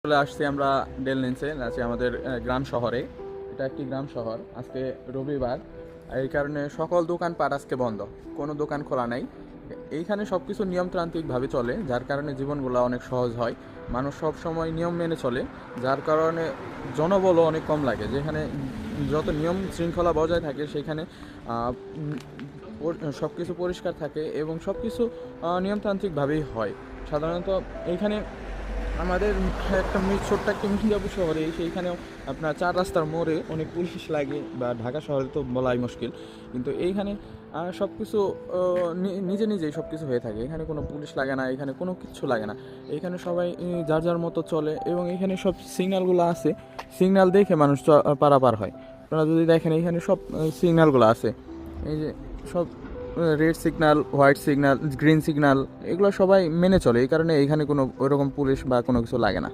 চলে আসছি আমরা ডেলনিন্সে আছি আমাদের গ্রাম শহরে। এটা একটি গ্রাম শহর। আজকে রবিবার, এই কারণে সকল দোকানপাট আজকে বন্ধ, কোনো দোকান খোলা নাই। এইখানে সব কিছু নিয়মতান্ত্রিকভাবে চলে, যার কারণে জীবনগুলো অনেক সহজ হয়। মানুষ সব সময় নিয়ম মেনে চলে, যার কারণে জনবলও অনেক কম লাগে। যেখানে যত নিয়ম শৃঙ্খলা বজায় থাকে সেখানে সব কিছু পরিষ্কার থাকে এবং সব কিছু নিয়মতান্ত্রিকভাবেই হয় সাধারণত। এইখানে আমাদের ছোট্ট একটা মির্জাপুর শহরে সেইখানেও আপনার চার রাস্তার মোড়ে অনেক পুলিশ লাগে, বা ঢাকা শহরে তো বলাই মুশকিল, কিন্তু এইখানে সব কিছু নিজে নিজেই সব কিছু হয়ে থাকে। এখানে কোনো পুলিশ লাগে না, এখানে কোনো কিছু লাগে না। এখানে সবাই যার যার মতো চলে, এবং এখানে সব সিগন্যালগুলো আছে, সিগন্যাল দেখে মানুষ পারাপার হয়। আপনারা যদি দেখেন এখানে সব সিগন্যালগুলো আছে, এই যে সব red signal, white signal, green signal, এগুলো সবাই মেনে চলে। এই কারণে এইখানে কোনো ওইরকম পুলিশ বা কোনো কিছু লাগে না।